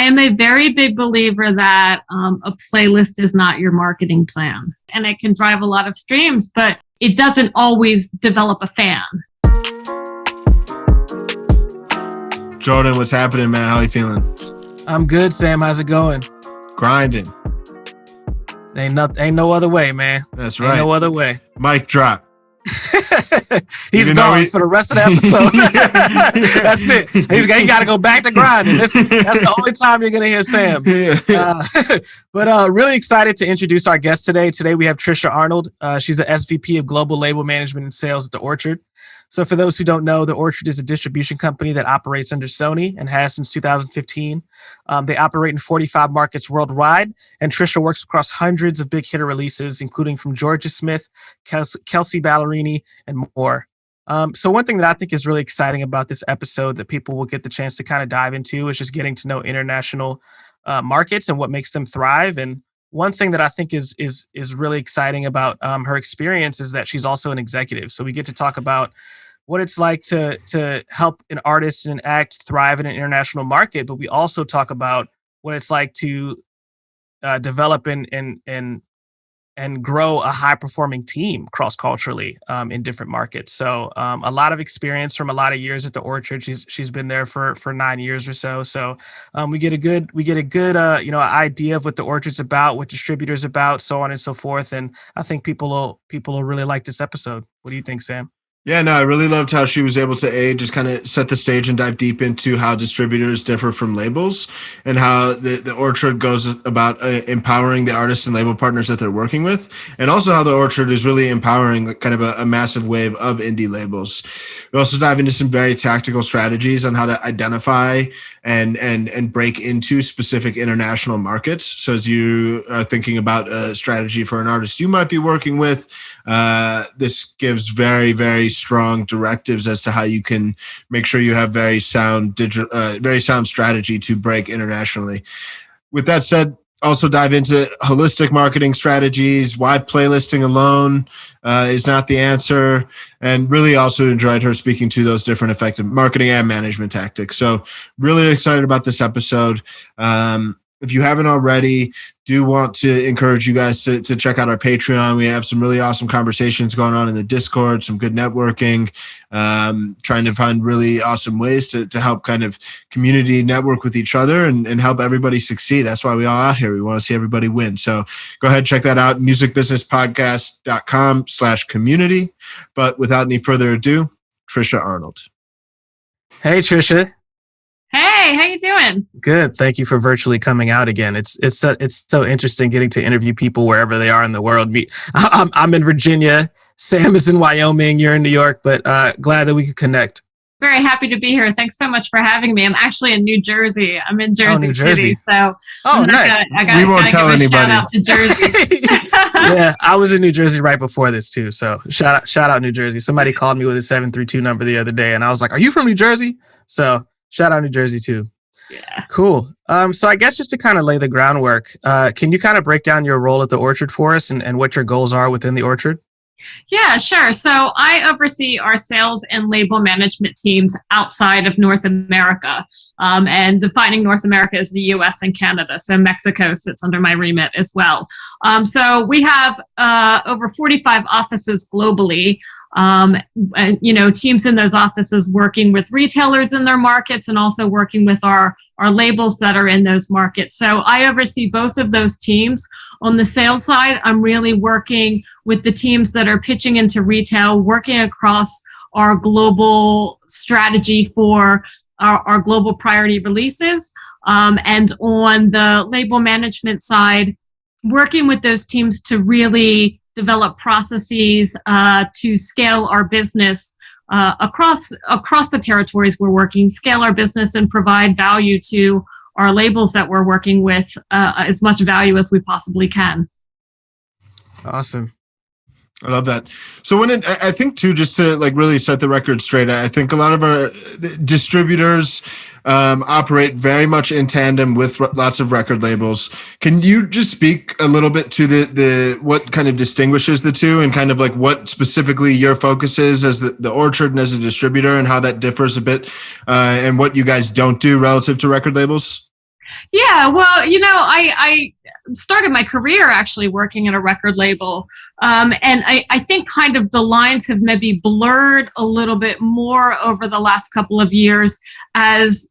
I am a very big believer that a playlist is not your marketing plan. And it can drive a lot of streams, but it doesn't always develop a fan. Jordan, what's happening, man? How are you feeling? I'm good, Sam. How's it going? Grinding. Ain't no other way, man. That's right. Ain't no other way. Mic drop. He's gone for the rest of the episode. That's it. He got to go back to grinding. That's the only time you're going to hear Sam. But really excited to introduce our guest today. Today we have Tricia Arnold. She's an SVP of Global Label Management and Sales at The Orchard. So for those who don't know, The Orchard is a distribution company that operates under Sony and has since 2015. They operate in 45 markets worldwide, and Tricia works across hundreds of big hitter releases, including from Georgia Smith, Kelsey Ballerini, and more. So one thing that I think is really exciting about this episode that people will get the chance to kind of dive into is just getting to know international markets and what makes them thrive. And one thing that I think is really exciting about her experience is that she's also an executive. So we get to talk about what it's like to help an artist and an act thrive in an international market, but we also talk about what it's like to develop and grow a high-performing team cross-culturally in different markets. So a lot of experience from a lot of years at The Orchard. She's been there for 9 years or so. So we get a good idea of what The Orchard's about, what Distributors about, so on and so forth. And I think people will really like this episode. What do you think, Sam? Yeah, no, I really loved how she was able to just kind of set the stage and dive deep into how distributors differ from labels and how the Orchard goes about empowering the artists and label partners that they're working with, and also how the Orchard is really empowering kind of a massive wave of indie labels. We also dive into some very tactical strategies on how to identify and break into specific international markets. So as you are thinking about a strategy for an artist you might be working with, this gives very, very strong directives as to how you can make sure you have very sound strategy to break internationally. With that said, also dive into holistic marketing strategies, why playlisting alone is not the answer, and really also enjoyed her speaking to those different effective marketing and management tactics. So really excited about this episode. If you haven't already, do want to encourage you guys to check out our Patreon. We have some really awesome conversations going on in the Discord, some good networking, trying to find really awesome ways to help kind of community network with each other and help everybody succeed. That's why we all out here. We want to see everybody win. So go ahead, check that out, musicbusinesspodcast.com/community. But without any further ado, Tricia Arnold. Hey, Tricia. Hey, how you doing? Good. Thank you for virtually coming out again. It's so interesting getting to interview people wherever they are in the world. I'm in Virginia. Sam is in Wyoming. You're in New York, but glad that we could connect. Very happy to be here. Thanks so much for having me. I'm actually in New Jersey. I'm in Jersey City. So nice. We won't tell anybody. Shout out to Jersey. Yeah, I was in New Jersey right before this too. So shout out New Jersey. Somebody called me with a 732 number the other day, and I was like, "Are you from New Jersey?" So shout out New Jersey too. Yeah. Cool. So I guess just to kind of lay the groundwork, can you kind of break down your role at the Orchard for us and what your goals are within the Orchard? Yeah, sure. So I oversee our sales and label management teams outside of North America, and defining North America as the US and Canada. So Mexico sits under my remit as well. So we have over 45 offices globally. And, teams in those offices working with retailers in their markets and also working with our labels that are in those markets. So I oversee both of those teams. On the sales side, I'm really working with the teams that are pitching into retail, working across our global strategy for our global priority releases. And on the label management side, working with those teams to really develop processes to scale our business across the territories we're working, scale our business and provide value to our labels that we're working with, as much value as we possibly can. Awesome. I love that. So I think too, just to like really set the record straight, I think a lot of our distributors operate very much in tandem with lots of record labels. Can you just speak a little bit to the what kind of distinguishes the two and kind of like what specifically your focus is as the Orchard and as a distributor and how that differs a bit and what you guys don't do relative to record labels? Yeah, well, I started my career actually working at a record label. And I think kind of the lines have maybe blurred a little bit more over the last couple of years as,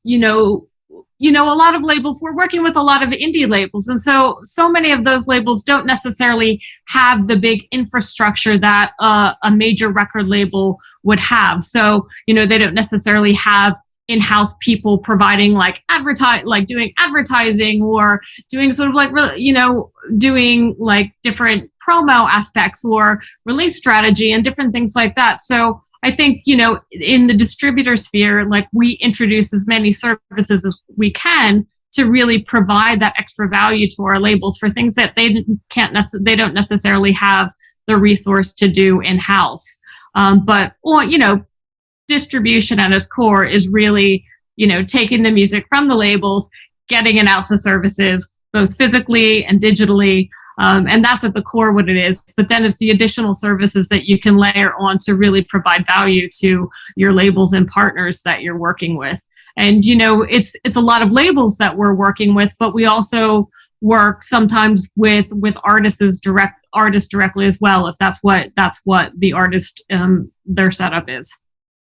a lot of labels, we're working with a lot of indie labels. And so many of those labels don't necessarily have the big infrastructure that a major record label would have. So, they don't necessarily have in-house people providing doing advertising or doing sort of doing like different promo aspects or release strategy and different things like that. So I think, in the distributor sphere, like we introduce as many services as we can to really provide that extra value to our labels for things that they don't necessarily have the resource to do in-house. But distribution at its core is really, taking the music from the labels, getting it out to services, both physically and digitally. And that's at the core what it is. But then it's the additional services that you can layer on to really provide value to your labels and partners that you're working with. And, it's a lot of labels that we're working with, but we also work sometimes with artists directly as well, if that's what the artist, their setup is.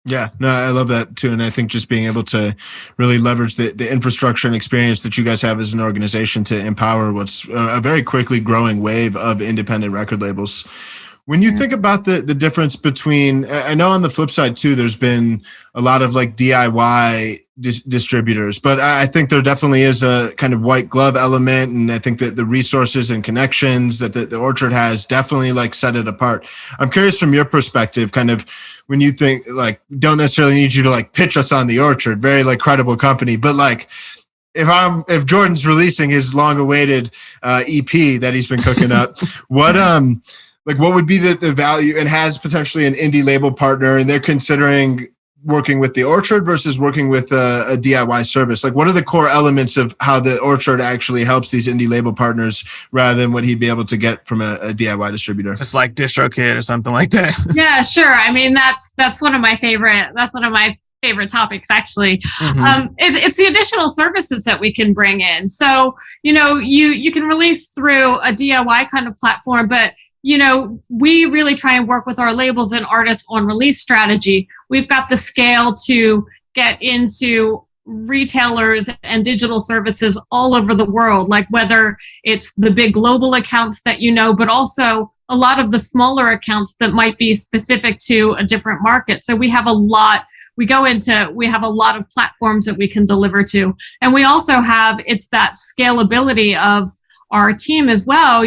Yeah, no, I love that too. And I think just being able to really leverage the infrastructure and experience that you guys have as an organization to empower what's a very quickly growing wave of independent record labels. When you think about the difference between, I know on the flip side too, there's been a lot of like DIY distributors, but I think there definitely is a kind of white glove element. And I think that the resources and connections that the Orchard has definitely like set it apart. I'm curious from your perspective, kind of when you think like, don't necessarily need you to like pitch us on the Orchard, very like credible company, but like, if Jordan's releasing his long awaited EP that he's been cooking up, what would be the value, and has potentially an indie label partner and they're considering working with the Orchard versus working with a DIY service? Like, what are the core elements of how the Orchard actually helps these indie label partners rather than what he'd be able to get from a DIY distributor? Just like DistroKid or something like that. Yeah, sure. I mean, that's one of my favorite topics, actually. Mm-hmm. It's the additional services that we can bring in. So, you can release through a DIY kind of platform, but we really try and work with our labels and artists on release strategy. We've got the scale to get into retailers and digital services all over the world, like whether it's the big global accounts that but also a lot of the smaller accounts that might be specific to a different market. So we have a lot of platforms that we can deliver to. And we also have, it's that scalability of our team as well.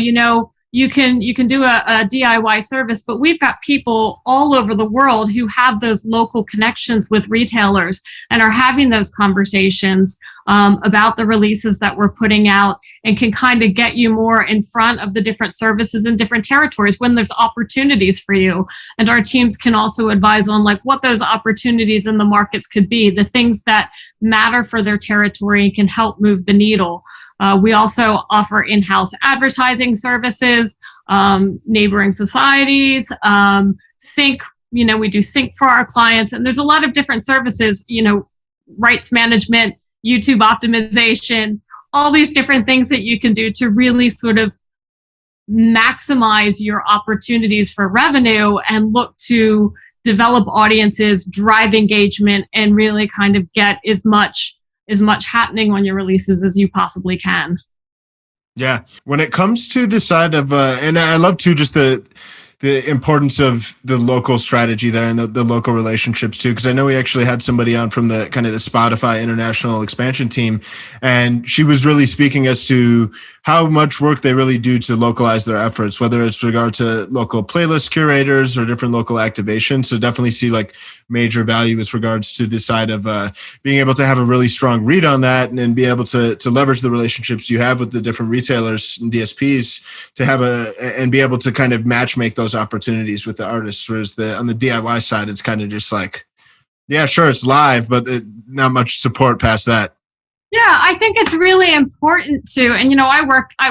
You can do a DIY service, but we've got people all over the world who have those local connections with retailers and are having those conversations about the releases that we're putting out, and can kind of get you more in front of the different services in different territories when there's opportunities for you. And our teams can also advise on like what those opportunities in the markets could be, the things that matter for their territory and can help move the needle. We also offer in-house advertising services, neighboring societies, sync, we do sync for our clients. And there's a lot of different services, rights management, YouTube optimization, all these different things that you can do to really sort of maximize your opportunities for revenue and look to develop audiences, drive engagement, and really kind of get as much happening on your releases as you possibly can. Yeah. When it comes to the side of, and I love too, just the importance of the local strategy there and the local relationships too, because I know we actually had somebody on from the kind of the Spotify international expansion team, and she was really speaking as to how much work they really do to localize their efforts, whether it's regard to local playlist curators or different local activations. So definitely see like major value with regards to the side of being able to have a really strong read on that and be able to leverage the relationships you have with the different retailers and DSPs to have and be able to kind of match make those opportunities with the artists. Whereas on the DIY side, it's kind of just like, yeah, sure, it's live, but not much support past that. Yeah, I think it's really important to, and I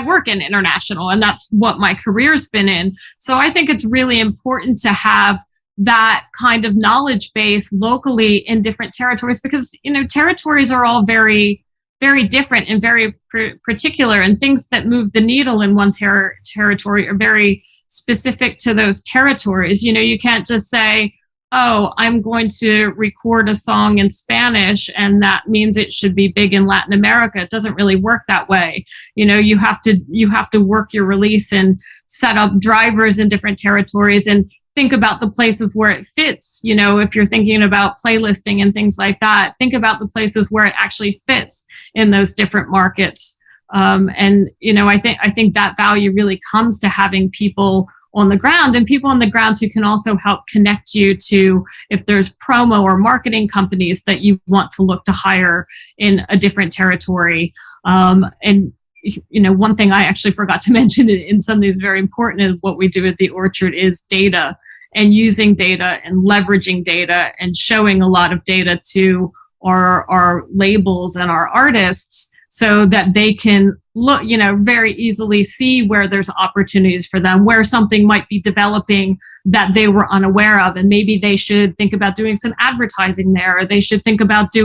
work in international, and that's what my career's been in. So I think it's really important to have that kind of knowledge base locally in different territories, because territories are all very very different and very particular, and things that move the needle in one territory are very specific to those territories. You can't just say, oh, I'm going to record a song in Spanish and that means it should be big in Latin America. It doesn't really work that way. You have to work your release and set up drivers in different territories and think about the places where it fits. If you're thinking about playlisting and things like that, think about the places where it actually fits in those different markets. I think that value really comes to having people on the ground, and people on the ground who can also help connect you to, if there's promo or marketing companies that you want to look to hire in a different territory. One thing I actually forgot to mention in something that's very important in what we do at the Orchard is data, and using data and leveraging data and showing a lot of data to our labels and our artists, so that they can look, very easily see where there's opportunities for them, where something might be developing that they were unaware of. And maybe they should think about doing some advertising there, or they should think about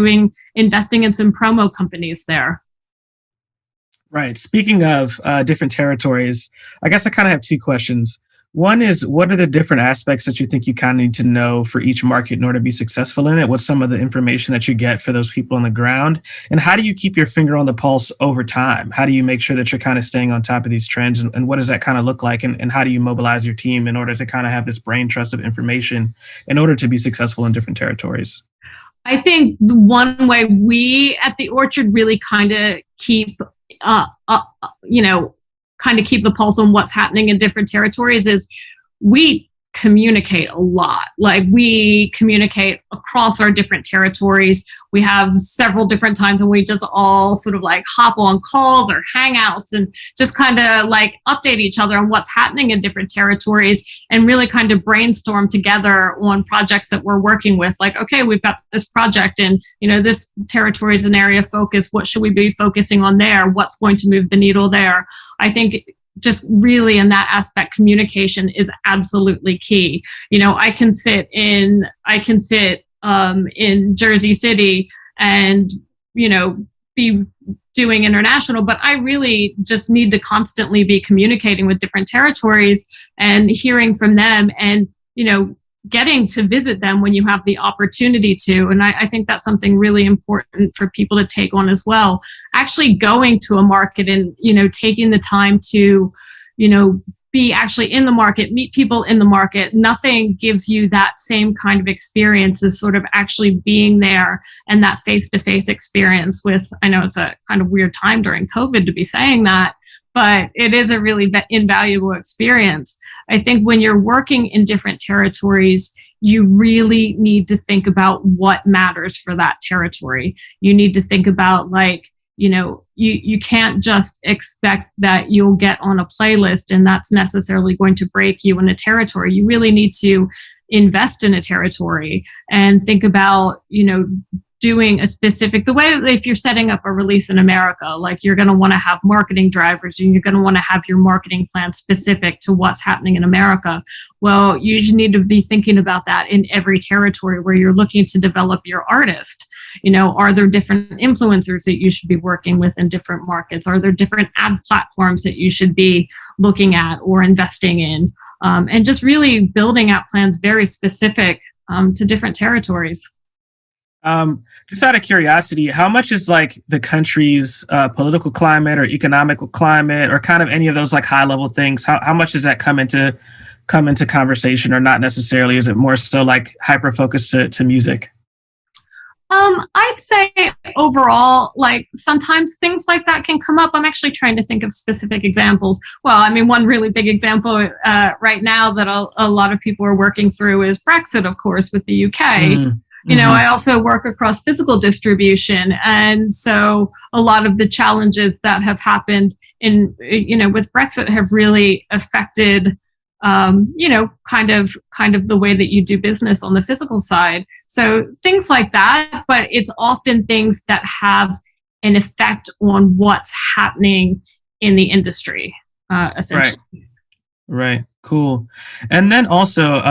investing in some promo companies there. Right. Speaking of different territories, I guess I kind of have two questions. One is, what are the different aspects that you think you kind of need to know for each market in order to be successful in it? What's some of the information that you get for those people on the ground? And how do you keep your finger on the pulse over time? How do you make sure that you're kind of staying on top of these trends? And what does that kind of look like? And how do you mobilize your team in order to kind of have this brain trust of information in order to be successful in different territories? I think the one way we at the Orchard really kind of keep keep the pulse on what's happening in different territories is we communicate a lot. Like, we communicate across our different territories. We have several different times when we just all sort of like hop on calls or hangouts and just kind of like update each other on what's happening in different territories, and really kind of brainstorm together on projects that we're working with. Like, okay, we've got this project and, this territory is an area of focus. What should we be focusing on there? What's going to move the needle there? I think just really in that aspect, communication is absolutely key. I can sit in Jersey City and, be doing international, but I really just need to constantly be communicating with different territories and hearing from them and, getting to visit them when you have the opportunity to. And I think that's something really important for people to take on as well. Actually going to a market and, taking the time to, be actually in the market, meet people in the market. Nothing gives you that same kind of experience as sort of actually being there and that face-to-face experience with, I know it's a kind of weird time during COVID to be saying that, but it is a really invaluable experience. I think when you're working in different territories, you really need to think about what matters for that territory. You need to think about you can't just expect that you'll get on a playlist and that's necessarily going to break you in a territory. You really need to invest in a territory and think about, doing a specific, the way that if you're setting up a release in America, like you're going to want to have marketing drivers and you're going to want to have your marketing plan specific to what's happening in America. Well, you just need to be thinking about that in every territory where you're looking to develop your artist. Are there different influencers that you should be working with in different markets? Are there different ad platforms that you should be looking at or investing in? And just really building out plans very specific to different territories. Just out of curiosity, how much is like the country's political climate or economical climate or kind of any of those like high level things? How much does that come into conversation, or not necessarily? Is it more so like hyper focused to music? I'd say overall, like sometimes things like that can come up. I'm actually trying to think of specific examples. Well, I mean, one really big example right now that a lot of people are working through is Brexit, of course, with the UK. I also work across physical distribution. And so a lot of the challenges that have happened with Brexit have really affected, kind of the way that you do business on the physical side. So things like that, but it's often things that have an effect on what's happening in the industry, essentially. Right. Cool. And then also,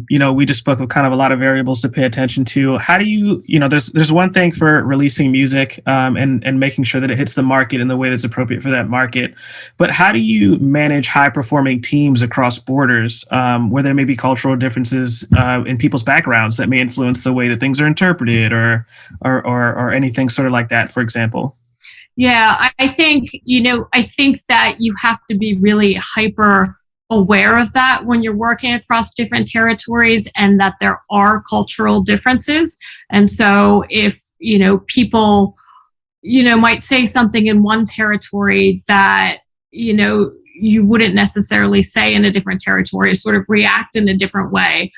we just spoke of kind of a lot of variables to pay attention to. How do you, there's one thing for releasing music and making sure that it hits the market in the way that's appropriate for that market. But how do you manage high performing teams across borders where there may be cultural differences in people's backgrounds that may influence the way that things are interpreted or anything sort of like that, for example? Yeah, I think that you have to be really hyper aware of that when you're working across different territories and that there are cultural differences. And so if, people, might say something in one territory that, you wouldn't necessarily say in a different territory, sort of react in a different way.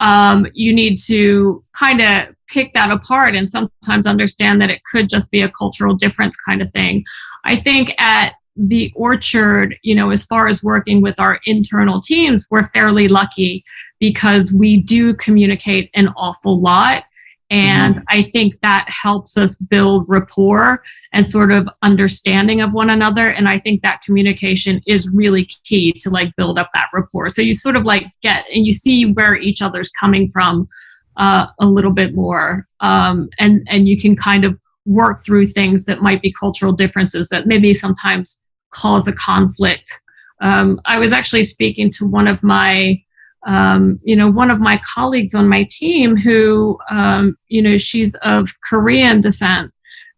You need to kind of pick that apart and sometimes understand that it could just be a cultural difference kind of thing. I think at the Orchard, as far as working with our internal teams, we're fairly lucky because we do communicate an awful lot. And I think that helps us build rapport and sort of understanding of one another. And I think that communication is really key to build up that rapport. So you sort of get and you see where each other's coming from a little bit more. And you can kind of work through things that might be cultural differences that maybe sometimes cause a conflict. I was actually speaking to one of my colleagues on my team who, she's of Korean descent.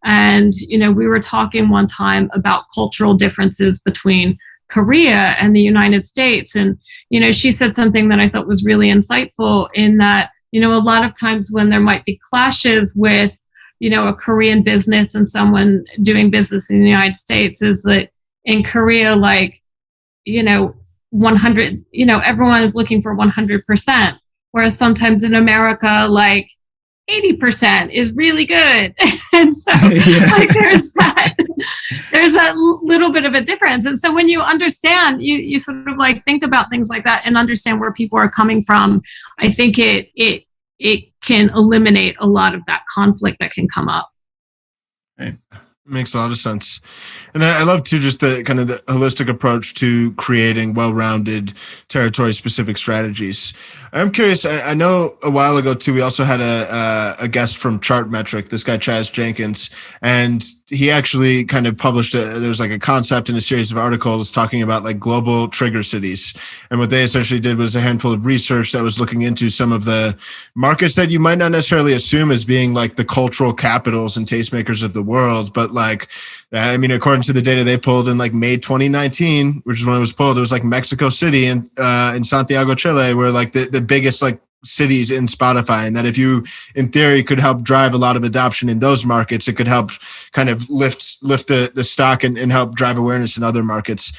And, we were talking one time about cultural differences between Korea and the United States. And, she said something that I thought was really insightful in that, a lot of times when there might be clashes with, a Korean business and someone doing business in the United States is that in Korea, 100, everyone is looking for 100%. Whereas sometimes in America, 80% is really good. And so there's that little bit of a difference. And so when you understand, you sort of think about things like that and understand where people are coming from, I think it can eliminate a lot of that conflict that can come up. Right. Makes a lot of sense. And I love too, just the kind of the holistic approach to creating well-rounded territory specific strategies. I'm curious, I know a while ago too, we also had a guest from Chartmetric, this guy, Chaz Jenkins, and he actually kind of published there's a concept in a series of articles talking about global trigger cities. And what they essentially did was a handful of research that was looking into some of the markets that you might not necessarily assume as being the cultural capitals and tastemakers of the world, but according to the data they pulled in May 2019, which is when it was pulled, it was Mexico City and in Santiago, Chile, were the biggest cities in Spotify. And that if you, in theory, could help drive a lot of adoption in those markets, it could help kind of lift the stock and help drive awareness in other markets.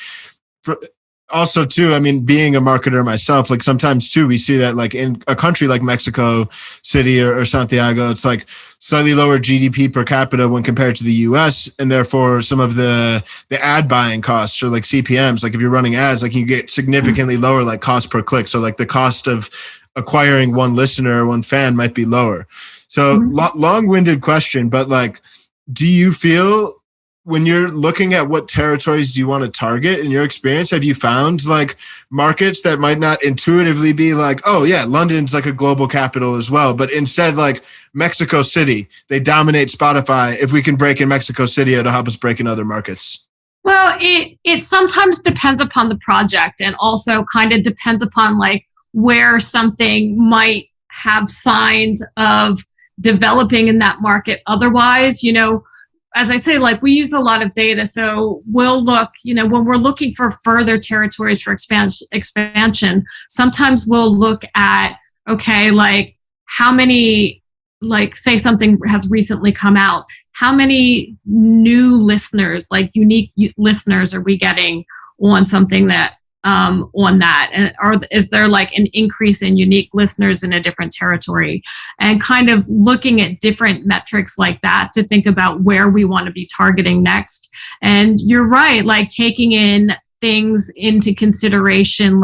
Also, too, being a marketer myself, sometimes too, we see that in a country like Mexico City or Santiago, it's slightly lower GDP per capita when compared to the US. And therefore, some of the ad buying costs or CPMs, if you're running ads, you get significantly lower cost per click. So the cost of acquiring one listener or one fan might be lower. So long-winded question, but do you feel when you're looking at what territories do you want to target in your experience, have you found markets that might not intuitively be oh yeah, London's a global capital as well, but instead Mexico City, they dominate Spotify. If we can break in Mexico City, it'll help us break in other markets. Well, it sometimes depends upon the project and also kind of depends upon where something might have signs of developing in that market. Otherwise, as I say, we use a lot of data. So we'll look, when we're looking for further territories for expansion, sometimes we'll look at, okay, how many, say something has recently come out, how many new listeners, unique listeners are we getting on something that, on that? And is there an increase in unique listeners in a different territory? And kind of looking at different metrics like that to think about where we want to be targeting next. And you're right, taking in things into consideration,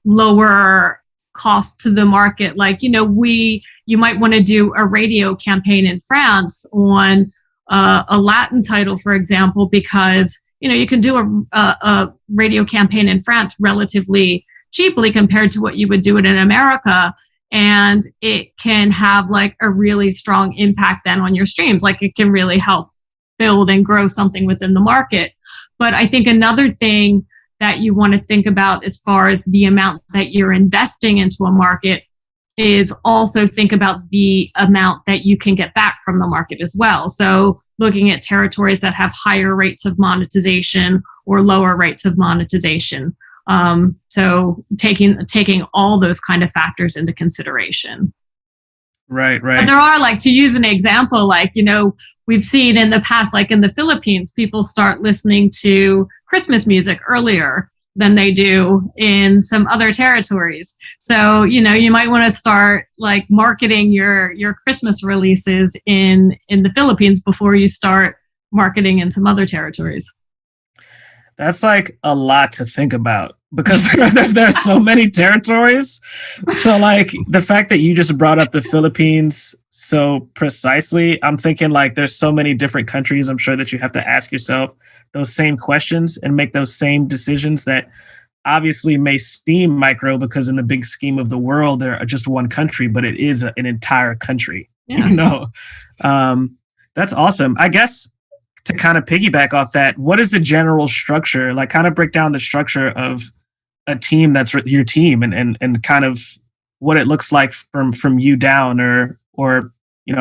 lower cost to the market. You might want to do a radio campaign in France on a Latin title, for example, because you can do a radio campaign in France relatively cheaply compared to what you would do it in America. And it can have like a really strong impact then on your streams. Like it can really help build and grow something within the market. But I think another thing that you want to think about as far as the amount that you're investing into a market is also think about the amount that you can get back from the market as well. So looking at territories that have higher rates of monetization or lower rates of monetization. So taking all those kind of factors into consideration. Right. But there are, like, to use an example, like, we've seen in the past, like in the Philippines, people start listening to Christmas music earlier than they do in some other territories. So, you might want to start like marketing your Christmas releases in the Philippines before you start marketing in some other territories. That's like a lot to think about because there's so many territories. So like the fact that you just brought up the Philippines so precisely, I'm thinking like there's so many different countries. I'm sure that you have to ask yourself those same questions and make those same decisions that obviously may seem micro because in the big scheme of the world, they're just one country, but it is an entire country. Yeah. That's awesome. I guess to kind of piggyback off that, what is the general structure? Like kind of break down the structure of a team that's your team and kind of what it looks like from you down or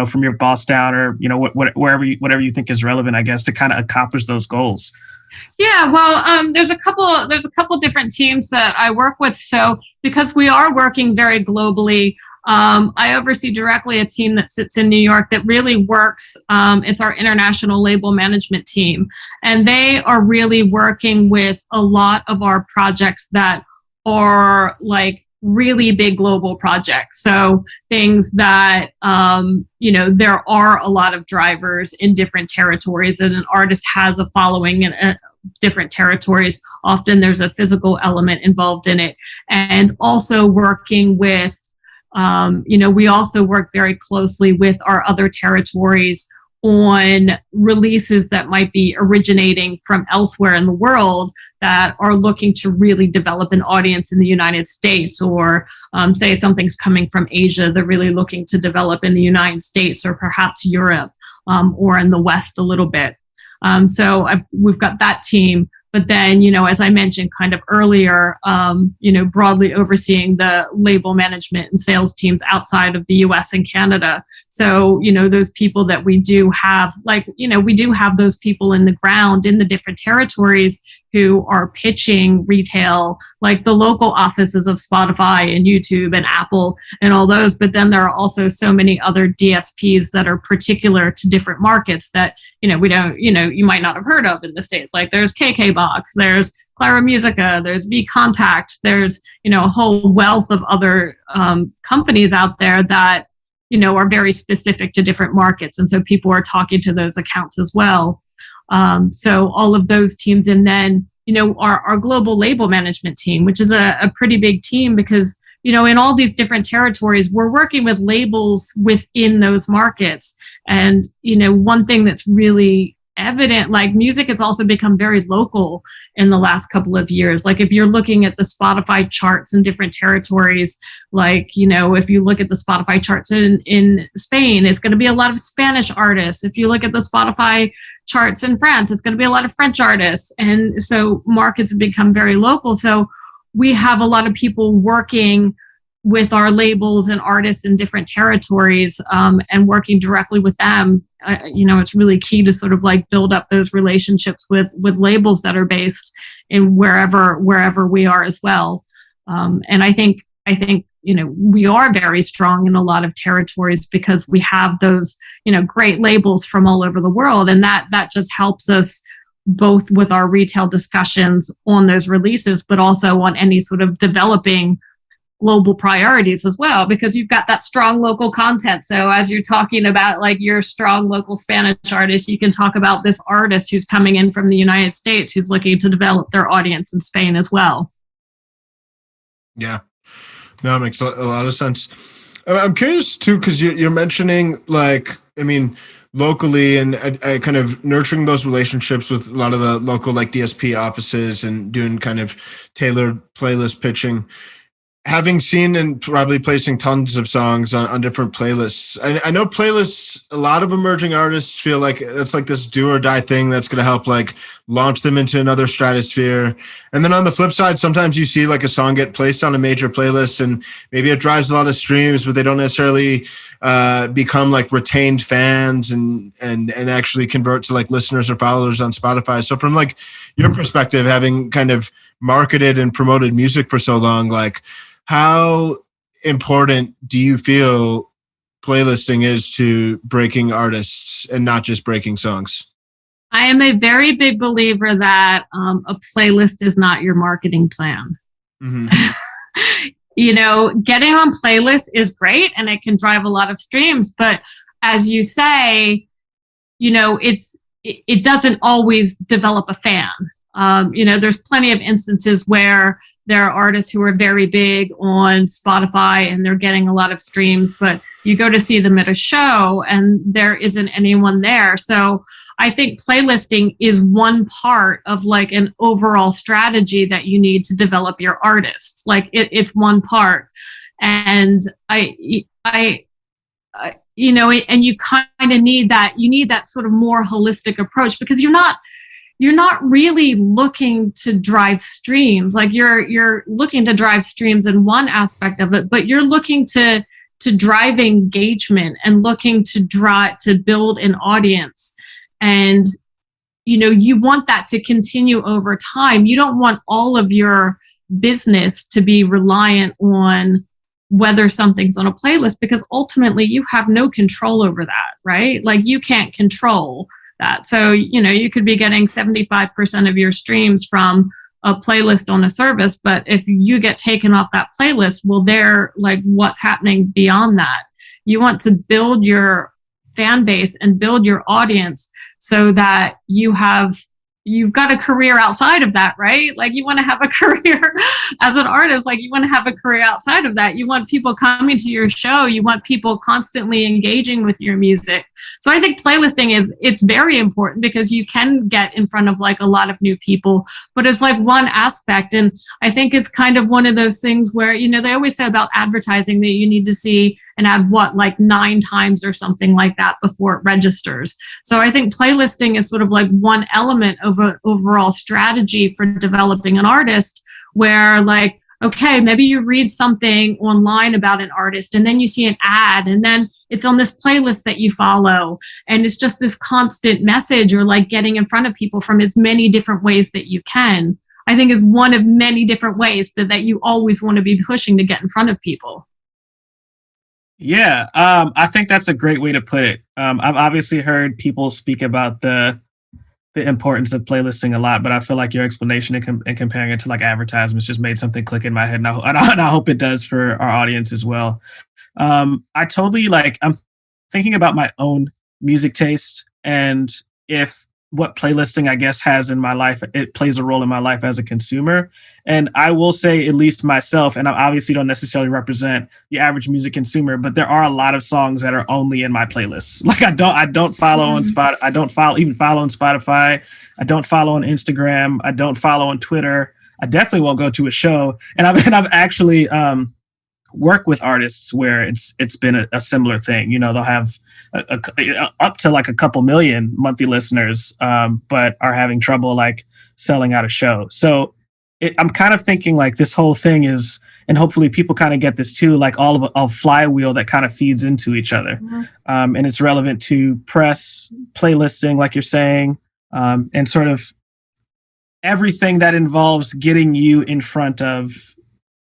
from your boss down or whatever you think is relevant, I guess, to kind of accomplish those goals. Yeah, well, there's a couple different teams that I work with. So because we are working very globally, I oversee directly a team that sits in New York that really works. It's our international label management team. And they are really working with a lot of our projects that are like really big global projects. So things that, there are a lot of drivers in different territories and an artist has a following in different territories. Often there's a physical element involved in it. And also working with we also work very closely with our other territories on releases that might be originating from elsewhere in the world that are looking to really develop an audience in the United States, or say something's coming from Asia, they're really looking to develop in the United States or perhaps Europe or in the West a little bit. So we've got that team. But then, as I mentioned kind of earlier, broadly overseeing the label management and sales teams outside of the US and Canada. So, those people that we do have, we do have those people in the ground in the different territories who are pitching retail, like the local offices of Spotify and YouTube and Apple and all those. But then there are also so many other DSPs that are particular to different markets that, we don't, you might not have heard of in the States. Like there's KKBox, there's Clara Musica, there's VContact, there's, a whole wealth of other companies out there that, are very specific to different markets. And so people are talking to those accounts as well. So all of those teams, and then, our global label management team, which is a pretty big team because, in all these different territories, we're working with labels within those markets. And, one thing that's really evident, like music has also become very local in the last couple of years. Like if you're looking at the Spotify charts in different territories, like, if you look at the Spotify charts in Spain, it's going to be a lot of Spanish artists. If you look at the Spotify charts in France, it's going to be a lot of French artists. And so markets have become very local. So we have a lot of people working with our labels and artists in different territories and working directly with them. It's really key to sort of like build up those relationships with labels that are based in wherever we are as well. And I think we are very strong in a lot of territories because we have those great labels from all over the world, and that just helps us both with our retail discussions on those releases, but also on any sort of developing global priorities as well, because you've got that strong local content. So as you're talking about like your strong local Spanish artist, you can talk about this artist who's coming in from the United States who's looking to develop their audience in Spain as well. Yeah, no, it makes a lot of sense. I'm curious too, because you're mentioning locally and kind of nurturing those relationships with a lot of the local like DSP offices and doing kind of tailored playlist pitching. Having seen and probably placing tons of songs on different playlists, I know playlists, a lot of emerging artists feel like it's like this do or die thing that's going to help like launch them into another stratosphere. And then on the flip side, sometimes you see like a song get placed on a major playlist and maybe it drives a lot of streams, but they don't necessarily become like retained fans and actually convert to like listeners or followers on Spotify. So from like your perspective, having kind of marketed and promoted music for so long, like, how important do you feel playlisting is to breaking artists and not just breaking songs? I am a very big believer that a playlist is not your marketing plan. Mm-hmm. Getting on playlists is great and it can drive a lot of streams. But as you say, it doesn't always develop a fan. There's plenty of instances where there are artists who are very big on Spotify and they're getting a lot of streams, but you go to see them at a show and there isn't anyone there. So I think playlisting is one part of like an overall strategy that you need to develop your artist. Like it's one part. And and you kind of need that sort of more holistic approach, because you're not really looking to drive streams. Like you're looking to drive streams in one aspect of it, but you're looking to drive engagement and looking to build an audience. And, you want that to continue over time. You don't want all of your business to be reliant on whether something's on a playlist, because ultimately you have no control over that, right? Like you can't control that. So, you could be getting 75% of your streams from a playlist on a service, but if you get taken off that playlist, well, they're like, what's happening beyond that? You want to build your fan base and build your audience so that you've got a career outside of that, right? Like you want to have a career as an artist, like you want to have a career outside of that. You want people coming to your show. You want people constantly engaging with your music. So I think playlisting it's very important, because you can get in front of like a lot of new people, but it's like one aspect. And I think it's kind of one of those things where, they always say about advertising that you need to see an ad, like 9 times or something like that before it registers. So I think playlisting is sort of like one element of an overall strategy for developing an artist, where like, okay, maybe you read something online about an artist and then you see an ad and then it's on this playlist that you follow. And it's just this constant message, or like getting in front of people from as many different ways that you can, I think is one of many different ways that you always want to be pushing to get in front of people. Yeah, I think that's a great way to put it. I've obviously heard people speak about the importance of playlisting a lot, but I feel like your explanation and comparing it to like advertisements just made something click in my head, and I hope it does for our audience as well. I totally I'm thinking about my own music taste, and if what playlisting, I guess, has in my life, it plays a role in my life as a consumer. And I will say, at least myself, and I obviously don't necessarily represent the average music consumer, but there are a lot of songs that are only in my playlists. Like I don't follow on Spotify. I don't follow on Spotify. I don't follow on Instagram. I don't follow on Twitter. I definitely won't go to a show. And I've actually work with artists where it's been a similar thing. They'll have up to like a couple million monthly listeners, but are having trouble like selling out a show. So I'm kind of thinking like this whole thing is, and hopefully people kind of get this too, like all of a flywheel that kind of feeds into each other. Mm-hmm. And it's relevant to press, playlisting, like you're saying, and sort of everything that involves getting you in front of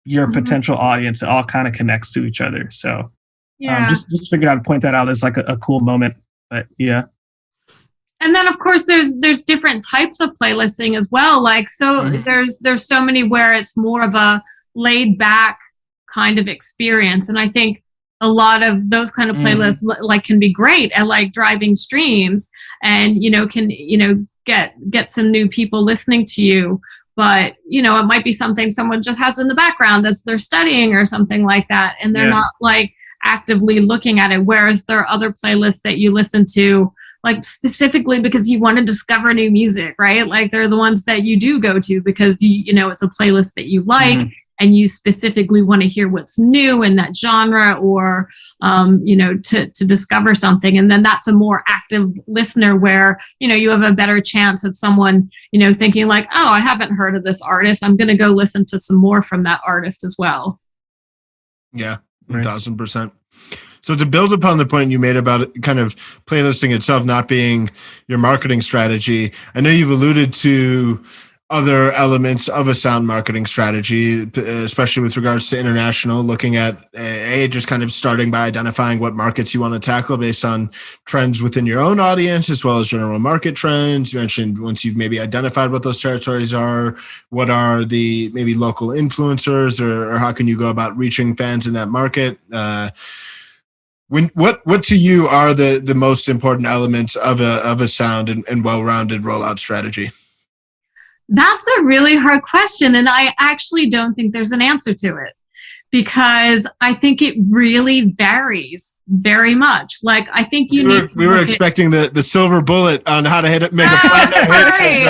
your potential audience. It all kind of connects to each other. So just figured I'd point that out as like a cool moment. But yeah. And then of course there's different types of playlisting as well. Like, so there's so many where it's more of a laid back kind of experience. And I think a lot of those kind of playlists like can be great at like driving streams and, can, get some new people listening to you. But, it might be something someone just has in the background as they're studying or something like that. And they're not like actively looking at it. Whereas there are other playlists that you listen to like specifically because you want to discover new music, right? Like they're the ones that you do go to because you know it's a playlist that you like, and you specifically want to hear what's new in that genre, or you know, to discover something. And then that's a more active listener where, you know, you have a better chance of someone, you know, thinking like, oh, I haven't heard of this artist, I'm going to go listen to some more from that artist as well. Yeah, 1000%. So to build upon the point you made about it, kind of playlisting itself not being your marketing strategy, I know you've alluded to other elements of a sound marketing strategy, especially with regards to international, looking at just kind of starting by identifying what markets you want to tackle based on trends within your own audience, as well as general market trends. You mentioned once you've maybe identified what those territories are, what are the maybe local influencers, or how can you go about reaching fans in that market? What to you are the most important elements of a sound and well-rounded rollout strategy? That's a really hard question. And I actually don't think there's an answer to it, because I think it really varies very much. Like, I think we were expecting the silver bullet on how to hit it, make a platinum hit.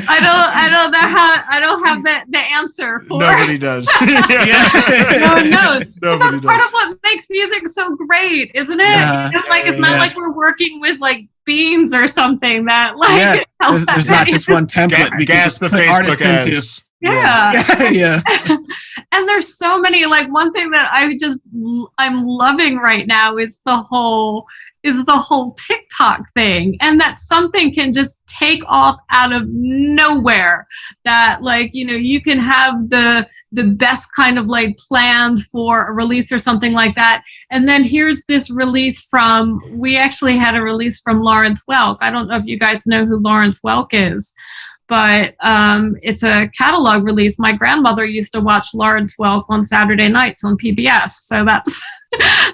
I don't have the answer for Nobody does. No one knows. But that's Nobody part does. of what makes music so great, isn't it? Yeah. You know, like, it's not like we're working with like beans or something that like tells that there's not just one template we can just the put artists Facebook into. ads. Yeah. Yeah. And there's so many, like, one thing that I'm loving right now is the whole TikTok thing, and that something can just take off out of nowhere, that, like, you know, you can have the best kind of like planned for a release or something like that, and then here's this release we actually had a release from Lawrence Welk. I don't know if you guys know who Lawrence Welk is, but it's a catalog release. My grandmother used to watch Lawrence Welk on Saturday nights on PBS, so that's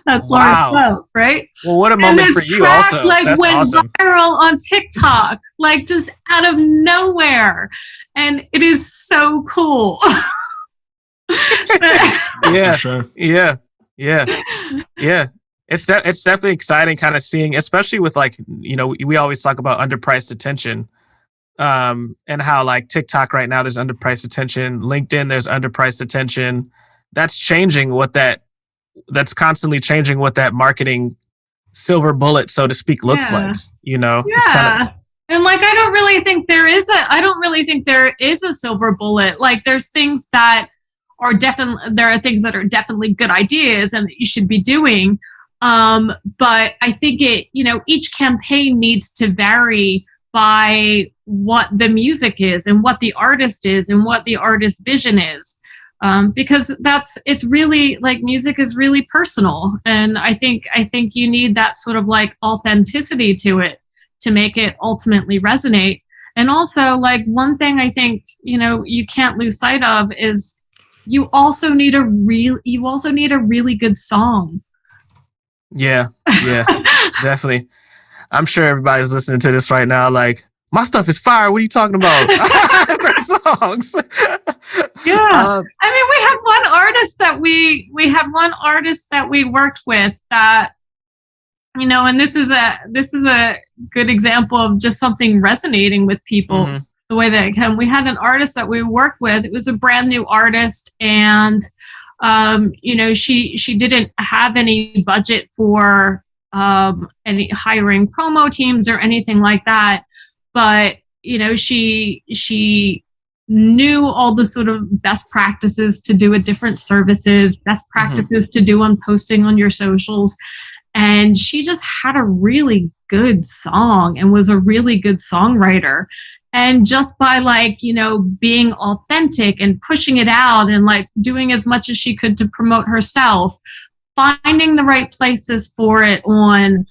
Lawrence Welk, right? Well, what a moment for you, track, also. Like, That's went awesome. viral on TikTok, like just out of nowhere, and it is so cool. Yeah, For sure. yeah. It's definitely exciting, kind of seeing, especially with, like, you know, we always talk about underpriced attention, and how, like, TikTok right now there's underpriced attention, LinkedIn there's underpriced attention. That's constantly changing what that marketing silver bullet, so to speak, looks like. You know, yeah. And like, I don't really think there is a silver bullet. Like, there's things that are definitely good ideas and that you should be doing. But I think each campaign needs to vary by what the music is and what the artist is and what the artist's vision is. Because it's really, like, music is really personal. And I think you need that sort of like authenticity to it to make it ultimately resonate. And also, like, one thing I think, you know, you can't lose sight of is you also need a really good song. Yeah, definitely. I'm sure everybody's listening to this right now, like, my stuff is fire. What are you talking about? Great songs. Yeah. I mean, we had one artist that we worked with that, you know, and this is a good example of just something resonating with people the way that it can. We had an artist that we worked with. It was a brand new artist, and you know, she didn't have any budget for any hiring promo teams or anything like that. But, you know, she knew all the sort of best practices to do with different services, best practices to do on posting on your socials. And she just had a really good song and was a really good songwriter. And just by, like, you know, being authentic and pushing it out and, like, doing as much as she could to promote herself, finding the right places for it on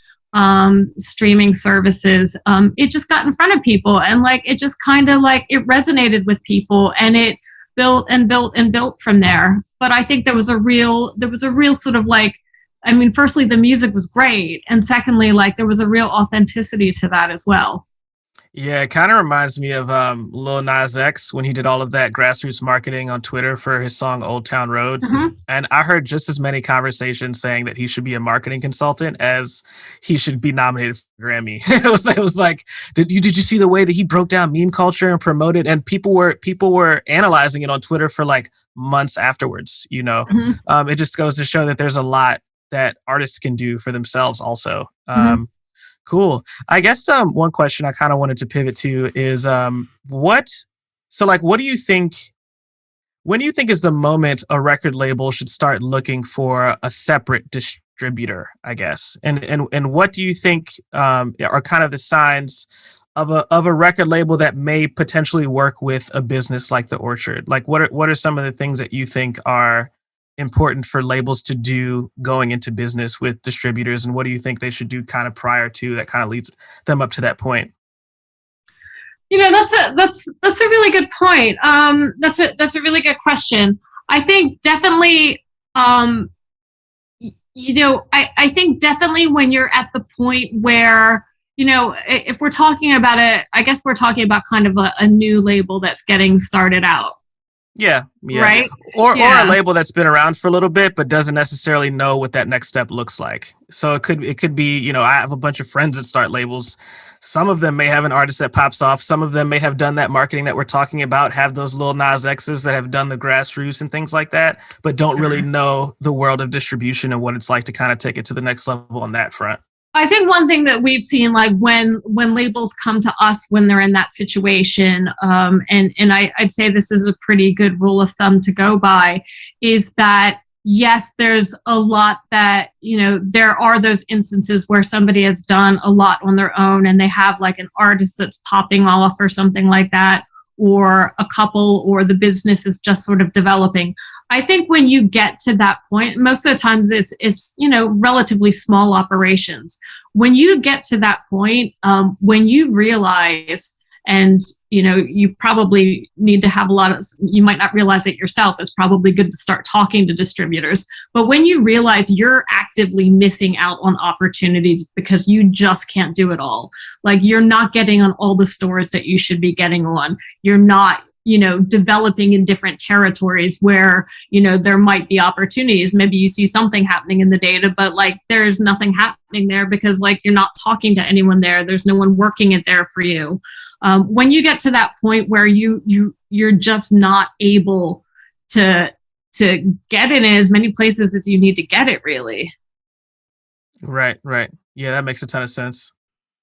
streaming services, it just got in front of people, and, like, it just kind of, like, it resonated with people, and it built and built and built from there. But I think there was a real sort of, like, I mean, firstly, the music was great, and secondly, like, there was a real authenticity to that as well. Yeah, it kind of reminds me of Lil Nas X when he did all of that grassroots marketing on Twitter for his song Old Town Road. Mhm. And I heard just as many conversations saying that he should be a marketing consultant as he should be nominated for a Grammy. It was like, did you see the way that he broke down meme culture and promoted? And people were analyzing it on Twitter for like months afterwards. Mhm. It just goes to show that there's a lot that artists can do for themselves also. Mhm. Cool. I guess one question I kind of wanted to pivot to is what do you think, when do you think is the moment a record label should start looking for a separate distributor, I guess? And what do you think are kind of the signs of a record label that may potentially work with a business like the Orchard? Like what are some of the things that you think are important for labels to do going into business with distributors, and what do you think they should do kind of prior to that kind of leads them up to that point? That's a really good point. That's a really good question. I think definitely, I think definitely when you're at the point where, if we're talking about it, I guess we're talking about kind of a new label that's getting started out. Yeah. Right. Or a label that's been around for a little bit but doesn't necessarily know what that next step looks like. So it could be, I have a bunch of friends that start labels. Some of them may have an artist that pops off. Some of them may have done that marketing that we're talking about, have those little Nas X's that have done the grassroots and things like that, but don't really know the world of distribution and what it's like to kind of take it to the next level on that front. I think one thing that we've seen, like when labels come to us when they're in that situation, and I'd say this is a pretty good rule of thumb to go by, is that yes, there's a lot that, there are those instances where somebody has done a lot on their own and they have like an artist that's popping off or something like that, or a couple, or the business is just sort of developing. I think when you get to that point, most of the times it's relatively small operations. When you get to that point, when you realize, and you probably need to have you might not realize it yourself, it's probably good to start talking to distributors. But when you realize you're actively missing out on opportunities because you just can't do it all, like you're not getting on all the stores that you should be getting on, you're not developing in different territories where, there might be opportunities. Maybe you see something happening in the data, but like there's nothing happening there because like you're not talking to anyone there. There's no one working it there for you. When you get to that point where you're just not able to get it in as many places as you need to get it, really. Right. Yeah, that makes a ton of sense.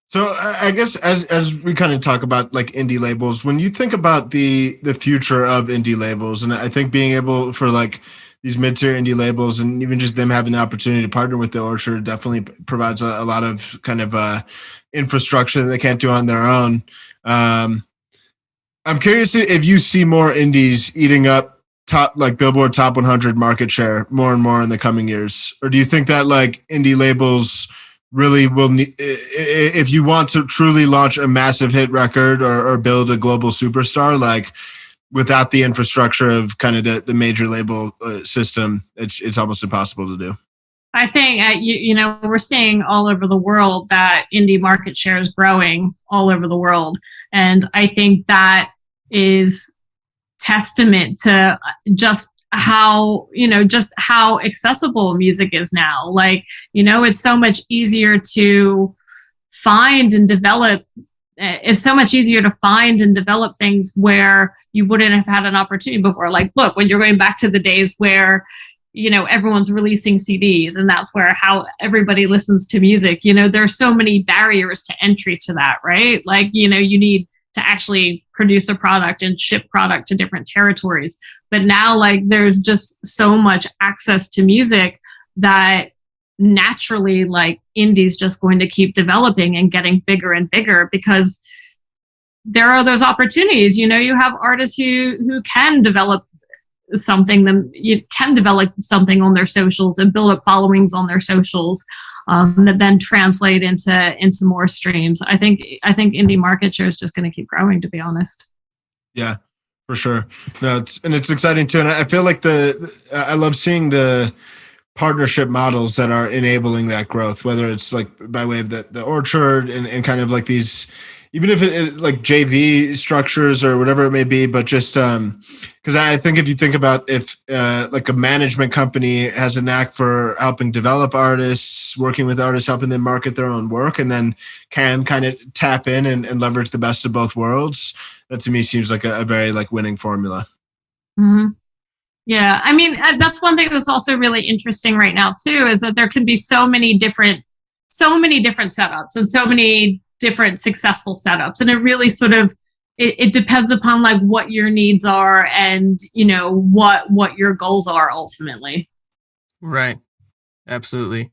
So I guess as we kind of talk about like indie labels, when you think about the future of indie labels, and I think being able for like these mid-tier indie labels and even just them having the opportunity to partner with the Orchard definitely provides a lot of kind of infrastructure that they can't do on their own. I'm curious if you see more indies eating up Billboard Top 100 market share more and more in the coming years, or do you think that like indie labels really will need, if you want to truly launch a massive hit record or build a global superstar, like without the infrastructure of kind of the major label system, it's almost impossible to do. I think, we're seeing all over the world that indie market share is growing all over the world. And I think that is testament to just how accessible music is now. Like, it's so much easier to find and develop. It's so much easier to find and develop things where you wouldn't have had an opportunity before. Like, look, when you're going back to the days where, everyone's releasing CDs and that's where how everybody listens to music, there's so many barriers to entry to that, right? Like, you need to actually produce a product and ship product to different territories. But now, like, there's just so much access to music that naturally, like, indie's just going to keep developing and getting bigger and bigger because there are those opportunities. You have artists who can develop something, you can develop something on their socials and build up followings on their socials that then translate into more streams. I think indie market share is just going to keep growing, to be honest. Yeah, for sure. No, it's exciting too. And I feel like I love seeing the partnership models that are enabling that growth, whether it's like by way of the Orchard and kind of like these even if it like JV structures or whatever it may be, but just because I think if you think about if like a management company has a knack for helping develop artists, working with artists, helping them market their own work, and then can kind of tap in and leverage the best of both worlds, that to me seems like a very like winning formula. Mm-hmm. Yeah, I mean, that's one thing that's also really interesting right now too, is that there can be so many different setups and so many different successful setups, and it really sort of it depends upon like what your needs are and what your goals are ultimately. Right. Absolutely.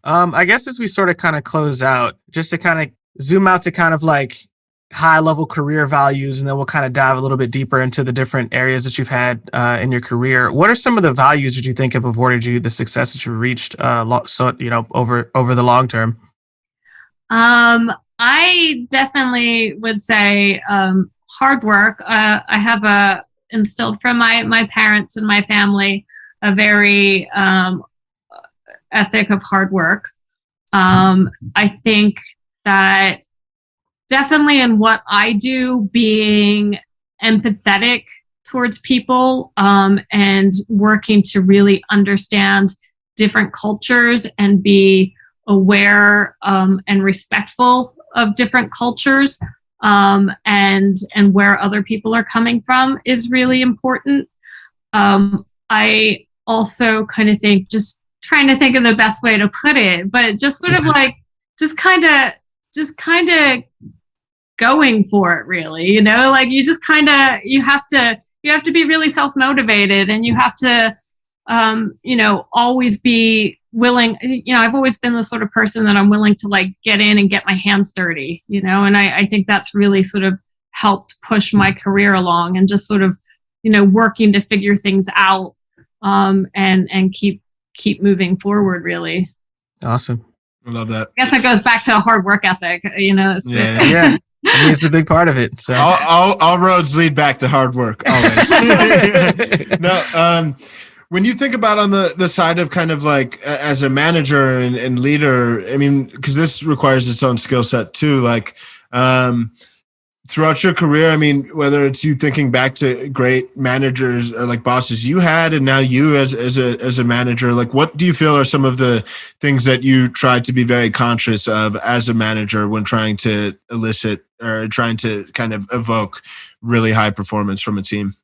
I guess as we sort of kind of close out, just to kind of zoom out to kind of like high level career values, and then we'll kind of dive a little bit deeper into the different areas that you've had in your career. What are some of the values that you think have afforded you the success that you've reached over the long term? I definitely would say hard work. I have instilled from my parents and my family a very ethic of hard work. I think that definitely in what I do, being empathetic towards people and working to really understand different cultures and be aware and respectful of different cultures and where other people are coming from is really important. I also kind of think, just trying to think of the best way to put it, but just sort of like just kind of going for it, really, like you just kind of you have to be really self-motivated, and you have to always be willing. I've always been the sort of person that I'm willing to like get in and get my hands dirty, and I think that's really sort of helped push my career along, and just sort of working to figure things out and keep moving forward, really. Awesome. I love that. I guess that goes back to a hard work ethic, Yeah. I mean, it's a big part of it. So all roads lead back to hard work, always. No, when you think about on the side of kind of like as a manager and leader, I mean, because this requires its own skill set too, like throughout your career, I mean, whether it's you thinking back to great managers or like bosses you had, and now you as a manager, like what do you feel are some of the things that you tried to be very conscious of as a manager when trying to elicit or trying to kind of evoke really high performance from a team?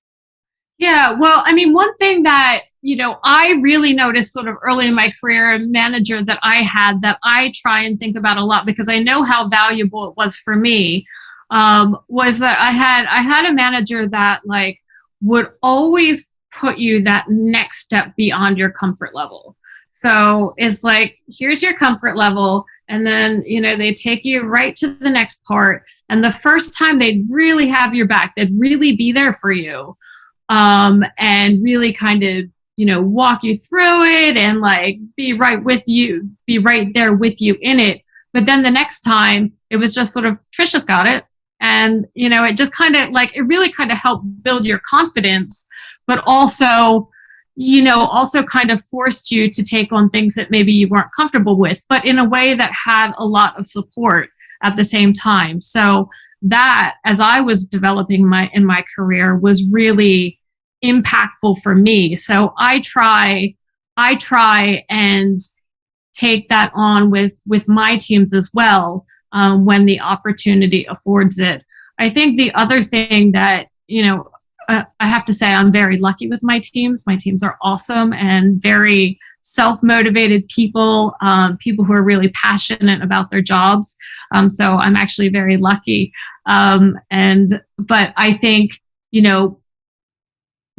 Yeah, well, I mean, one thing that, I really noticed sort of early in my career, a manager that I had that I try and think about a lot because I know how valuable it was for me, was that I had a manager that like would always put you that next step beyond your comfort level. So it's like, here's your comfort level. And then, they take you right to the next part. And the first time they'd really have your back, they'd really be there for you. And really kind of, walk you through it and like be right there with you in it. But then the next time it was just sort of, Tricia's got it. And, it just kind of like, it really kind of helped build your confidence, but also kind of forced you to take on things that maybe you weren't comfortable with, but in a way that had a lot of support at the same time. So that, as I was developing in my career, was really impactful for me. So I try and take that on with my teams as well, when the opportunity affords it. I think the other thing that, I have to say, I'm very lucky with my teams. My teams are awesome and very self-motivated people, people who are really passionate about their jobs. So I'm actually very lucky. But I think,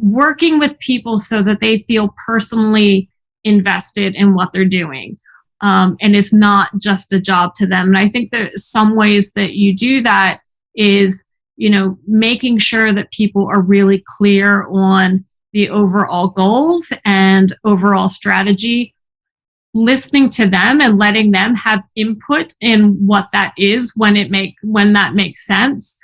working with people so that they feel personally invested in what they're doing. And it's not just a job to them. And I think that some ways that you do that is, making sure that people are really clear on the overall goals and overall strategy, listening to them and letting them have input in what that is when that makes sense,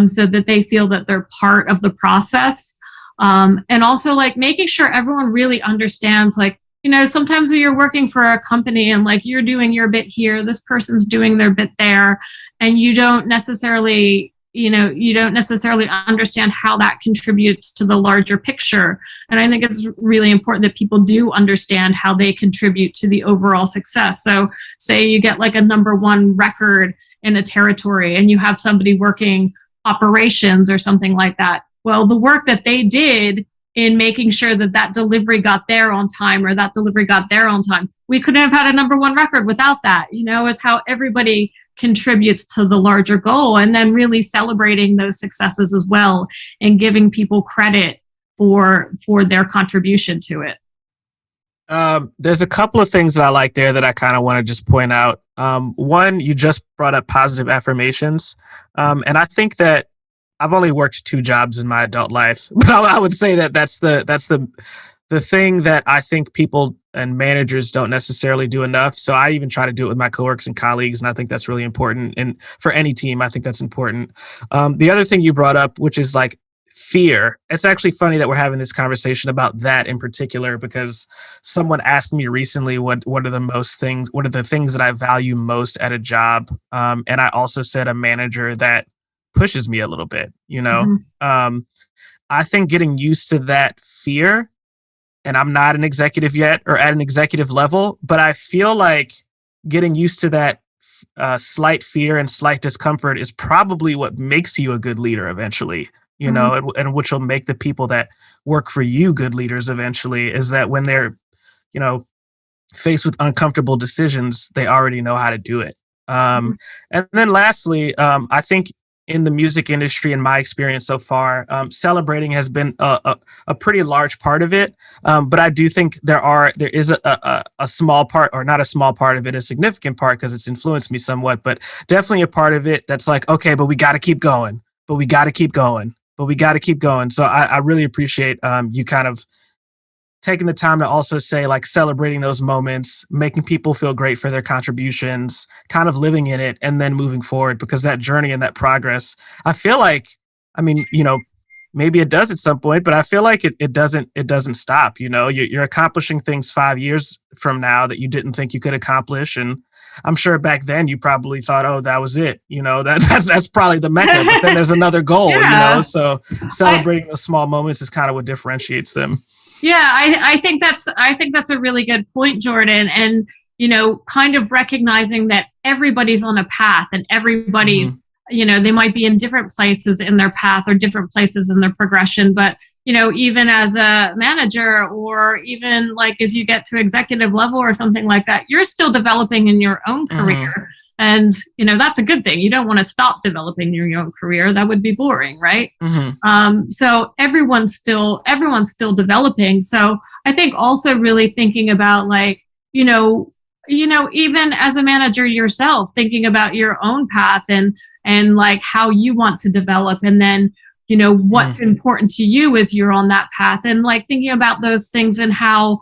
so that they feel that they're part of the process. And also like making sure everyone really understands like sometimes when you're working for a company and like you're doing your bit here, this person's doing their bit there, and you don't necessarily understand how that contributes to the larger picture. And I think it's really important that people do understand how they contribute to the overall success. So say you get like a #1 record in a territory and you have somebody working operations or something like that. Well, the work that they did in making sure that that delivery got there on time or that delivery got there on time, we couldn't have had a #1 record without that. Is how everybody contributes to the larger goal, and then really celebrating those successes as well and giving people credit for their contribution to it. There's a couple of things that I like there that I kind of want to just point out. One, you just brought up positive affirmations. And I think that I've only worked 2 jobs in my adult life, but I would say that that's the thing that I think people and managers don't necessarily do enough. So I even try to do it with my coworkers and colleagues, and I think that's really important. And for any team, I think that's important. The other thing you brought up, which is like fear. It's actually funny that we're having this conversation about that in particular, because someone asked me recently what are the things that I value most at a job. And I also said a manager that pushes me a little bit, I think getting used to that fear, and I'm not an executive yet or at an executive level, but I feel like getting used to that slight fear and slight discomfort is probably what makes you a good leader eventually, and which will make the people that work for you good leaders eventually, is that when they're, faced with uncomfortable decisions, they already know how to do it. And then lastly, I think in the music industry, in my experience so far, celebrating has been a pretty large part of it. But I do think there is a small part, or not a small part of it, a significant part, because it's influenced me somewhat, but definitely a part of it that's like, okay, but we got to keep going, but we got to keep going, but we got to keep going. So I really appreciate you kind of taking the time to also say, like, celebrating those moments, making people feel great for their contributions, kind of living in it, and then moving forward, because that journey and that progress, I feel like, maybe it does at some point, but I feel like it doesn't stop. You're accomplishing things 5 years from now that you didn't think you could accomplish. And I'm sure back then you probably thought, oh, that was it. That's probably the mecca, but then there's another goal, Yeah. So celebrating those small moments is kind of what differentiates them. Yeah, I think that's a really good point, Jordan. And, kind of recognizing that everybody's on a path, and everybody's, they might be in different places in their path or different places in their progression. But, even as a manager, or even like as you get to executive level or something like that, you're still developing in your own career. And, that's a good thing. You don't want to stop developing your own career. That would be boring, right? So everyone's still developing. So I think also really thinking about, like, even as a manager yourself, thinking about your own path and like how you want to develop, and then, what's important to you as you're on that path, and like thinking about those things and how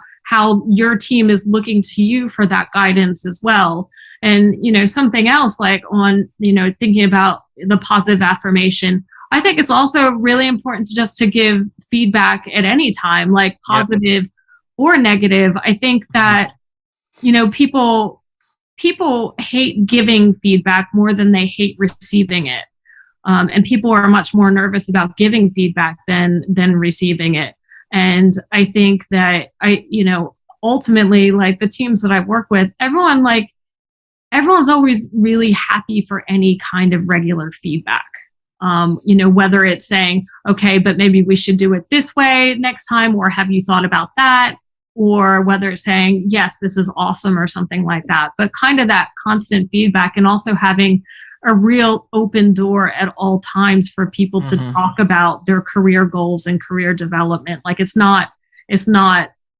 your team is looking to you for that guidance as well. And, something else, like on, thinking about the positive affirmation, I think it's also really important to give feedback at any time, like positive or negative. I think that, people hate giving feedback more than they hate receiving it. And people are much more nervous about giving feedback than receiving it. And I think that ultimately, like the teams that I've worked with, everyone's always really happy for any kind of regular feedback. Whether it's saying, okay, but maybe we should do it this way next time, or have you thought about that? Or whether it's saying, yes, this is awesome, or something like that. But kind of that constant feedback, and also having a real open door at all times for people to talk about their career goals and career development. Like it's not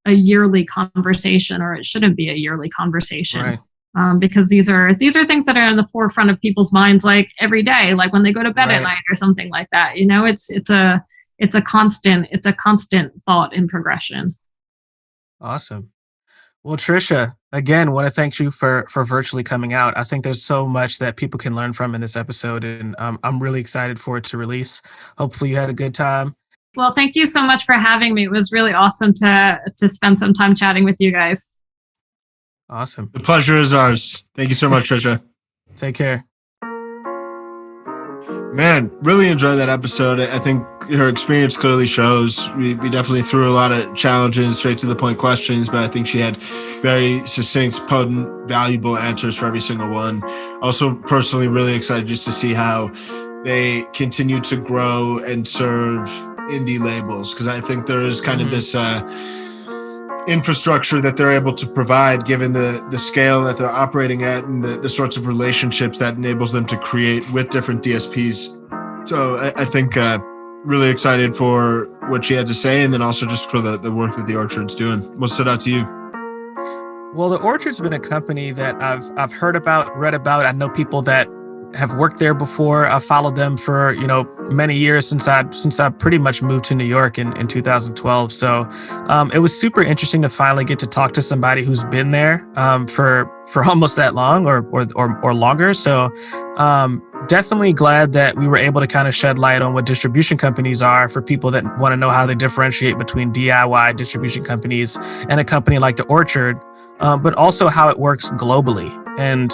a yearly conversation, or it shouldn't be a yearly conversation. Right. Because these are things that are in the forefront of people's minds, like every day, like when they go to bed at night or something like that. It's a constant thought and progression. Awesome. Well, Tricia, again, want to thank you for virtually coming out. I think there's so much that people can learn from in this episode, and I'm really excited for it to release. Hopefully you had a good time. Well, thank you so much for having me. It was really awesome to spend some time chatting with you guys. Awesome. The pleasure is ours. Thank you so much, Tricia. Take care. Man, really enjoyed that episode. I think her experience clearly shows. We definitely threw a lot of challenges, straight to the point questions, but I think she had very succinct, potent, valuable answers for every single one. Also, personally, really excited just to see how they continue to grow and serve indie labels, because I think there is kind of this infrastructure that they're able to provide, given the scale that they're operating at and the sorts of relationships that enables them to create with different DSPs. So I think really excited for what she had to say, and then also just for the work that the Orchard's doing. What stood out to you? Well, the Orchard's been a company that I've heard about, read about. I know people that have worked there before. I followed them for, many years since I pretty much moved to New York in 2012. So it was super interesting to finally get to talk to somebody who's been there for almost that long or longer. So definitely glad that we were able to kind of shed light on what distribution companies are for people that want to know how they differentiate between DIY distribution companies and a company like the Orchard, but also how it works globally. And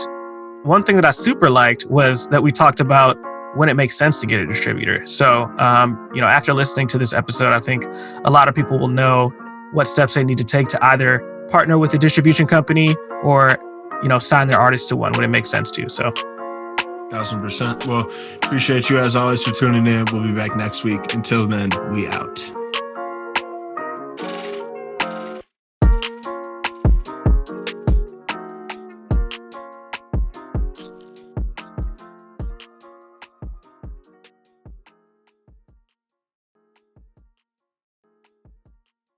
one thing that I super liked was that we talked about when it makes sense to get a distributor. So, after listening to this episode, I think a lot of people will know what steps they need to take to either partner with a distribution company or, sign their artist to one when it makes sense to. So, 1000%. Well, appreciate you as always for tuning in. We'll be back next week. Until then, we out.